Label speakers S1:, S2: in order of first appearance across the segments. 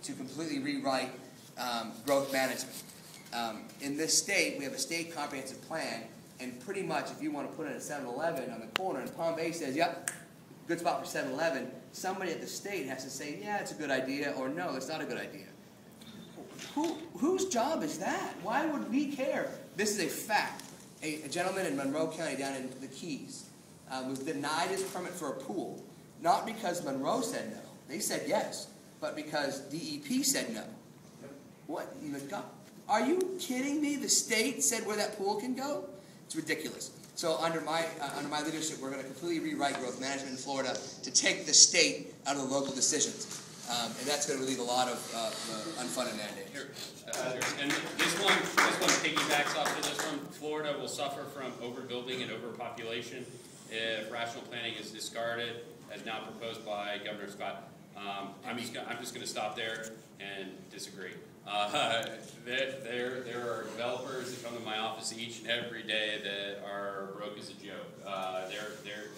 S1: to completely rewrite growth management. In this state, we have a state comprehensive plan, and pretty much if you want to put in a 7-Eleven on the corner and Palm Bay says, yep, good spot for 7-Eleven, somebody at the state has to say, yeah, it's a good idea, or no, it's not a good idea. Whose job is that? Why would we care? This is a fact. A gentleman in Monroe County down in the Keys was denied his permit for a pool, not because Monroe said no. They said yes, but because DEP said no. What? Are you kidding me? The state said where that pool can go? It's ridiculous. So under my leadership, we're going to completely rewrite growth management in Florida to take the state out of the local decisions. And that's going to relieve a lot of unfunded mandates.
S2: And this one piggybacks off of this one. Florida will suffer from overbuilding and overpopulation if rational planning is discarded, as now proposed by Governor Scott. I'm just going to stop there and disagree. There are developers that come to my office each and every day that are broke as a joke.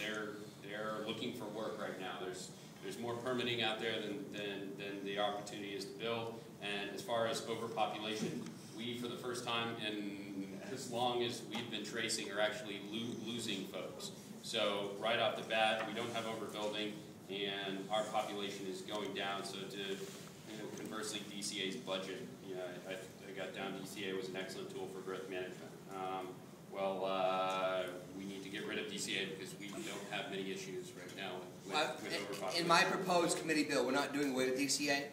S2: They're looking for work right now. There's more permitting out there than the opportunity is to build. And as far as overpopulation, we, for the first time in as long as we've been tracing, are actually losing folks. So right off the bat, we don't have overbuilding, and our population is going down. So conversely, DCA's budget, I got down. DCA was an excellent tool for growth management. We need to get rid of DCA because we don't have many issues right now with overpopulation.
S1: In my proposed committee bill, we're not doing away with DCA.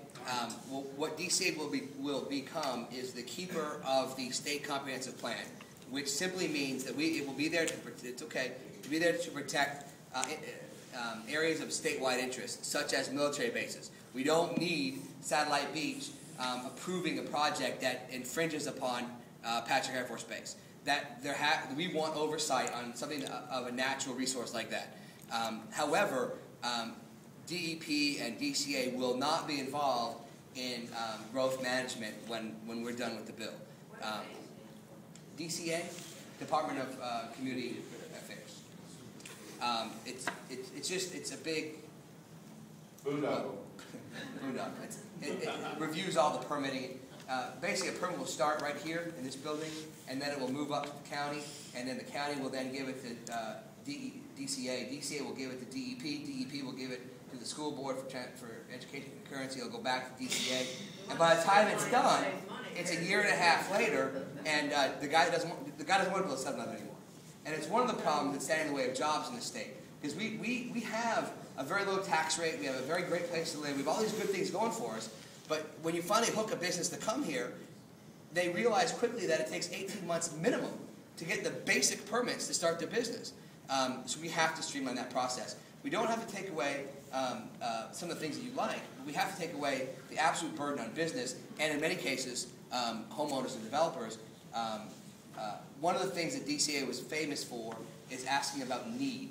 S1: What DCA will become is the keeper of the state comprehensive plan, which simply means that it will be there to protect areas of statewide interest, such as military bases. We don't need Satellite Beach approving a project that infringes upon Patrick Air Force Base. We want oversight on something of a natural resource like that. However, DEP and DCA will not be involved in growth management when we're done with the bill. DCA, Department of Community Affairs. It's a big boondoggle. It reviews all the permitting. Basically, a permit will start right here in this building, and then it will move up to the county, and then the county will then give it to DCA. DCA will give it to DEP. DEP will give it to the school board for education concurrency. It'll go back to DCA, and by the time it's done, it's a year and a half later, and the guy doesn't want to build a 7-Eleven anymore. And it's one of the problems that's standing in the way of jobs in the state, because we have a very low tax rate. We have a very great place to live. We have all these good things going for us. But when you finally hook a business to come here, they realize quickly that it takes 18 months minimum to get the basic permits to start their business. So we have to streamline that process. We don't have to take away some of the things that you like, but we have to take away the absolute burden on business, and in many cases, homeowners and developers. One of the things that DCA was famous for is asking about need.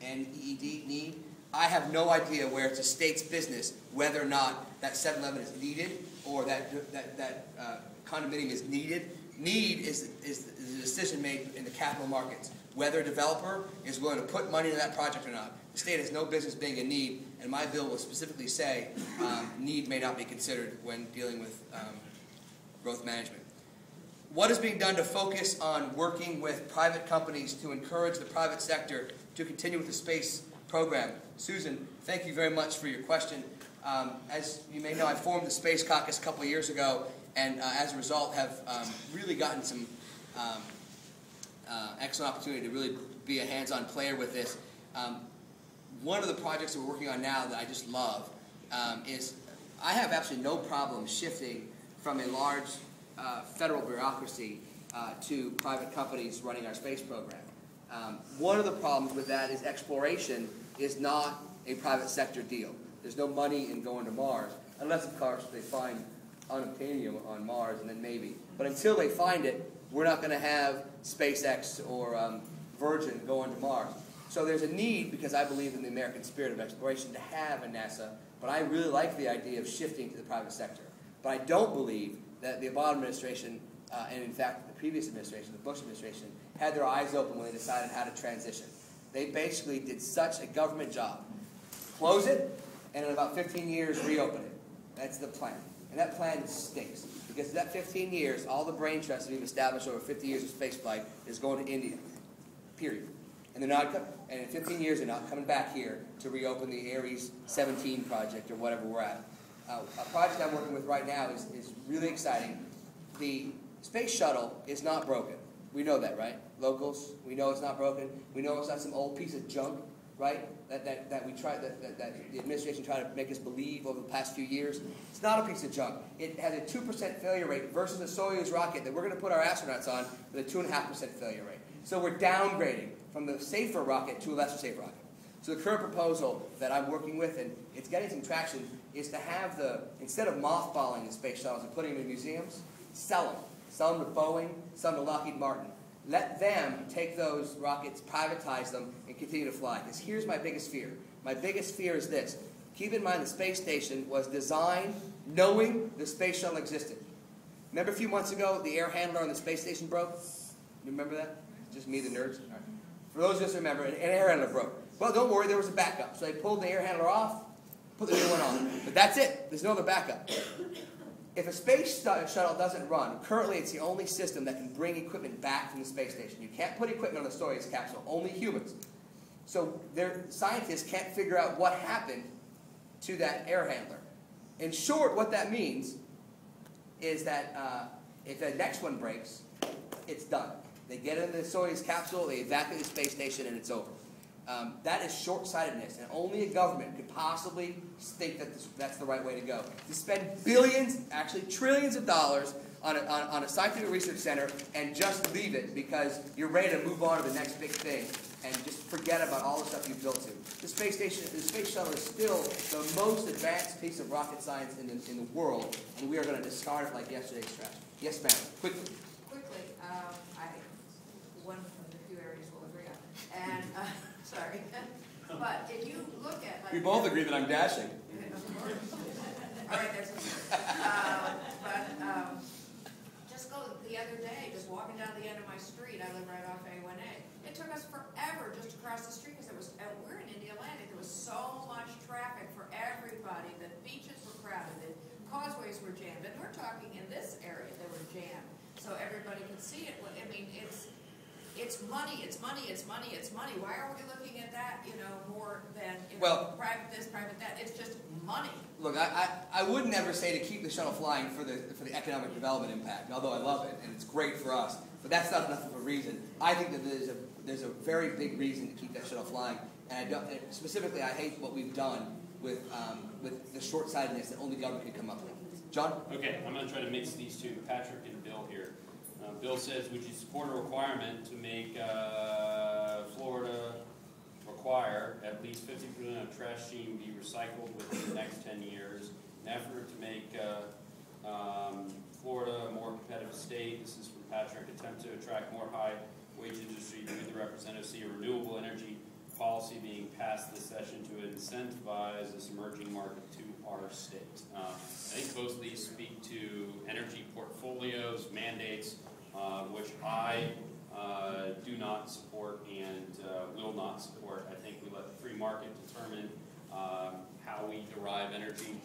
S1: N-E-E-D, need. I have no idea where it's a state's business whether or not that 7-Eleven is needed or that condominium is needed. Need is the decision made in the capital markets, whether a developer is willing to put money into that project or not. The state has no business being a need, and my bill will specifically say need may not be considered when dealing with growth management. What is being done to focus on working with private companies to encourage the private sector to continue with the space program? Susan, thank you very much for your question. As you may know, I formed the Space Caucus a couple of years ago, and as a result have really gotten some excellent opportunity to really be a hands-on player with this. One of the projects that we're working on now that I just love is I have absolutely no problem shifting from a large federal bureaucracy to private companies running our space program. One of the problems with that is exploration is not a private sector deal. There's no money in going to Mars, unless, of course, they find unobtainium on Mars, and then maybe. But until they find it, we're not going to have SpaceX or Virgin going to Mars. So there's a need, because I believe in the American spirit of exploration, to have a NASA, but I really like the idea of shifting to the private sector. But I don't believe that the Obama administration, and in fact the previous administration, the Bush administration, had their eyes open when they decided how to transition. They basically did such a government job. Close it, and in about 15 years, reopen it. That's the plan. And that plan stinks. Because in that 15 years, all the brain trust that we've established over 50 years of spaceflight is going to India. Period. And they're not, and in 15 years, they're not coming back here to reopen the Ares 17 project or whatever we're at. A project I'm working with right now is really exciting. The space shuttle is not broken. We know that, right? Locals, we know it's not broken. We know it's not some old piece of junk, right? That the administration tried to make us believe over the past few years. It's not a piece of junk. It has a 2% failure rate versus a Soyuz rocket that we're going to put our astronauts on with a 2.5% failure rate. So we're downgrading from the safer rocket to a lesser safe rocket. So the current proposal that I'm working with, and it's getting some traction, is to have instead of mothballing the space shuttles and putting them in museums, sell them. Sell them to Boeing, sell them to Lockheed Martin. Let them take those rockets, privatize them, and continue to fly. Because here's my biggest fear. My biggest fear is this. Keep in mind the space station was designed knowing the space shuttle existed. Remember a few months ago, the air handler on the space station broke? You remember that? Just me, the nerds? All right. For those of us who remember, an air handler broke. Well, don't worry, there was a backup. So they pulled the air handler off, put the new one on. But that's it. There's no other backup. If a space shuttle doesn't run, currently it's the only system that can bring equipment back from the space station. You can't put equipment on the Soyuz capsule, only humans. So their scientists can't figure out what happened to that air handler. In short, what that means is that if the next one breaks, it's done. They get into the Soyuz capsule, they evacuate the space station, and it's over. That is short-sightedness, and only a government could possibly think that that's the right way to go. To spend billions, actually trillions of dollars on a scientific research center and just leave it because you're ready to move on to the next big thing and just forget about all the stuff you've built to. The space station, the space shuttle is still the most advanced piece of rocket science in the world, and we are going to discard it like yesterday's trash. Yes, ma'am. Quickly.
S3: Quickly, one of the few areas we'll agree on. And, sorry. But if you look at... Like,
S1: we both agree that I'm dashing.
S3: All right, there's just go the other day, just walking down the end of my street, I live right off A1A. It took us forever just to cross the street because we're in India Atlantic. There was so much traffic for everybody. The beaches were crowded. The causeways were jammed. And we're talking in this area, they were jammed. So everybody could see it. I mean, it's money, it's money, it's money, it's money. Why are we looking at that, more than private this, private that? It's just money.
S1: Look, I would never say to keep the shuttle flying for the economic development impact, although I love it and it's great for us. But that's not enough of a reason. I think that there's a very big reason to keep that shuttle flying, and specifically, I hate what we've done with the short-sightedness that only government can come up with. John?
S2: Okay, I'm going to try to mix these two, Patrick and Bill here. Bill says, would you support a requirement to make Florida require at least 50% of trash stream be recycled within the next 10 years, in an effort to make Florida a more competitive state? This is from Patrick. Attempt to attract more high-wage industry. Do the representatives see a renewable energy policy being passed this session to incentivize this emerging market to our state? I think both of these speak to energy portfolios, mandates, which I do not support and will not support. I think we let the free market determine how we derive energy.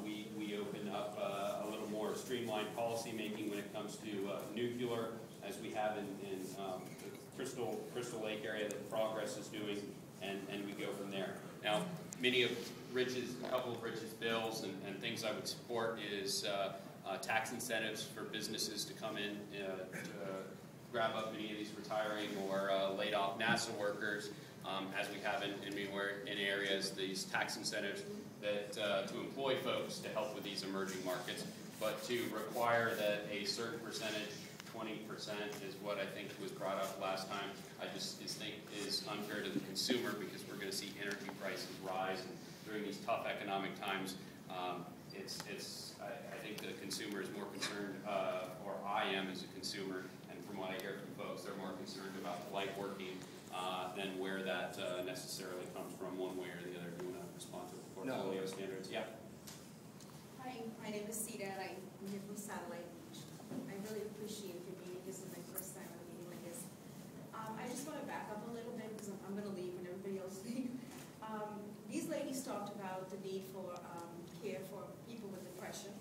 S2: We open up a little more streamlined policy making when it comes to nuclear, as we have in the Crystal Lake area that Progress is doing, and we go from there. Now, a couple of Rich's bills and things I would support is tax incentives for businesses to come in to grab up any of these retiring or laid off NASA workers, as we have in areas, these tax incentives that to employ folks to help with these emerging markets, but to require that a certain percentage, 20% is what I think was brought up last time, I just think is unfair to the consumer, because we're going to see energy prices rise, and during these tough economic times, I think the consumer is more concerned, or I am as a consumer, and from what I hear from folks, they're more concerned about light working than where that necessarily comes from one way or the other. Do you want to respond to the portfolio standards? Yeah.
S4: Hi, my name is Sita, and I'm here from Satellite Beach. I really appreciate your meeting. This is my first time at a meeting like this. I just want to back up a little bit because I'm going to leave when everybody else leaves. These ladies talked about the need for care for people with depression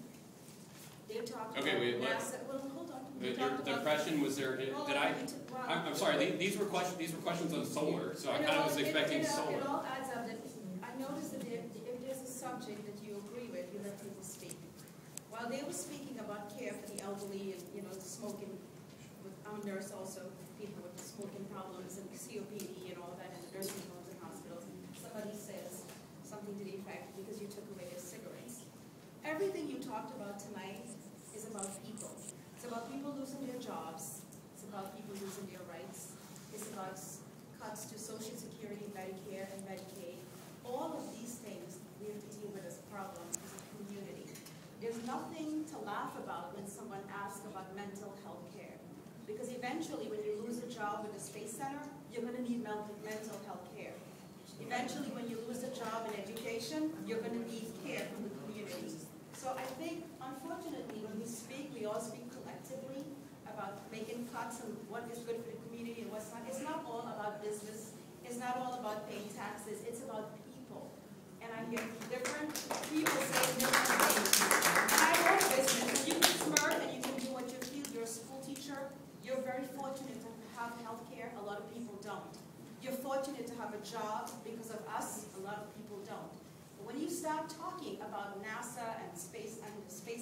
S4: They talked
S2: Okay,
S4: about
S2: wait, what?
S4: NASA, well, hold on. They
S2: The
S4: talked about-
S2: question was there,
S4: Hold
S2: did
S4: on,
S2: I,
S4: well,
S2: I'm sorry, these were questions on solar, so I kind of was expecting
S4: It
S2: solar.
S4: all adds up. That I noticed that if there's a subject that you agree with, you let people speak. While they were speaking about care for the elderly and, the smoking, I'm a nurse also, people with smoking problems and COPD and all that in the nursing homes and hospitals, somebody says something to the effect, because you took away their cigarettes. Everything you talked about tonight is about people. It's about people losing their jobs. It's about people losing their rights. It's about cuts to Social Security, Medicare, and Medicaid. All of these things we have to deal with as a problem as a community. There's nothing to laugh about when someone asks about mental health care. Because eventually, when you lose a job with the Space Center, you're going to need mental health care. Eventually, when you lose a job in education, you're going to need care from the community. So I think, unfortunately, when we speak, we all speak collectively about making cuts and what is good for the community and what's not. It's not all about business. It's not all about paying taxes. It's about people. And I hear different people saying different things. And I own a business. When you can smart and you can do what you feel, you're a school teacher, you're very fortunate to have health care. A lot of people don't. You're fortunate to have a job because of us. A lot of people don't. But when you start talking about NASA and the Space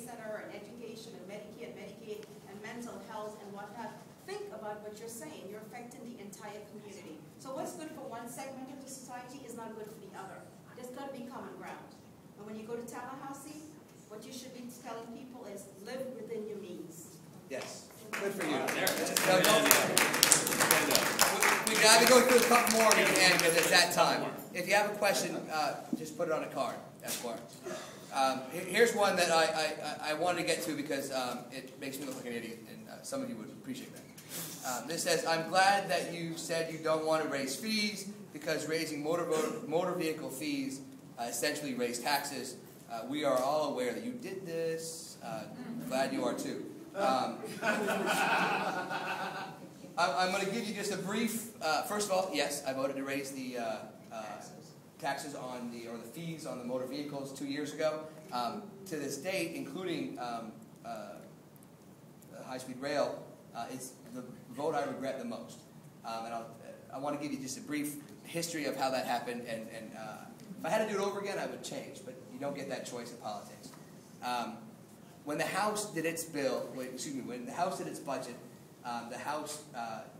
S4: Center and education and Medicare and Medicaid and mental health and whatnot, think about what you're saying. You're affecting the entire community. So what's good for one segment of the society is not good for the other. There's got to be common ground. And when you go to Tallahassee, what you should be telling people is live within your means.
S1: Yes, good for you. We got to go through a couple more again because it's that time. If you have a question, just put it on a card. That's why. Here's one that I wanted to get to because it makes me look like an idiot, and some of you would appreciate that. This says, I'm glad that you said you don't want to raise fees because raising motor vehicle fees essentially raise taxes. We are all aware that you did this. Glad you are too. I'm going to give you just a brief, first of all, yes, I voted to raise the taxes on or the fees on the motor vehicles 2 years ago. To this date, including high-speed rail, it's the vote I regret the most. And I want to give you just a brief history of how that happened, and if I had to do it over again, I would change, but you don't get that choice in politics. When the House did its when the House did its budget, the House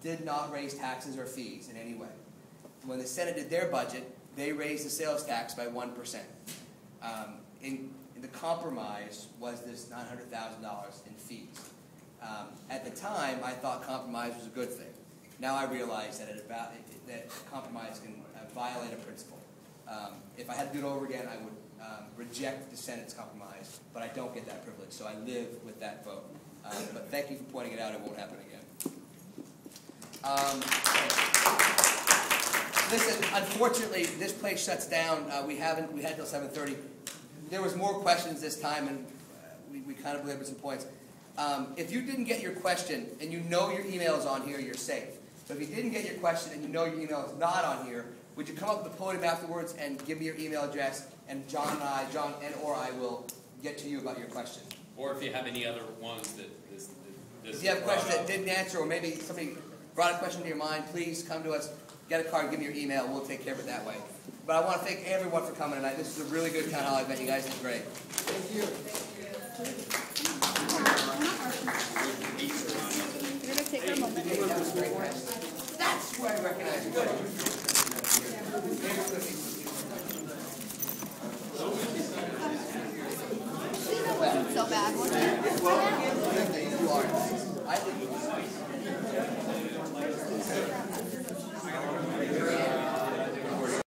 S1: did not raise taxes or fees in any way. When the Senate did their budget, they raised the sales tax by 1%. In the compromise was this $900,000 in fees. At the time, I thought compromise was a good thing. Now I realize that compromise can violate a principle. If I had to do it over again, I would reject the Senate's compromise, but I don't get that privilege, so I live with that vote. But thank you for pointing it out. It won't happen again. Listen, unfortunately, this place shuts down. We had till 7:30. There was more questions this time, and we kind of belaboured some points. If you didn't get your question, and you know your email is on here, you're safe. But if you didn't get your question, and you know your email is not on here, would you come up to the podium afterwards and give me your email address, and John or I will get to you about your question.
S2: Or if you have any other ones that this
S1: If you have questions that didn't answer, or maybe somebody brought a question to your mind, please come to us, get a card, give me your email, we'll take care of it that way. But I want to thank everyone for coming tonight. This is a really good town hall event. You guys did great. Thank you. We're going to take a moment. That's where I recognize you.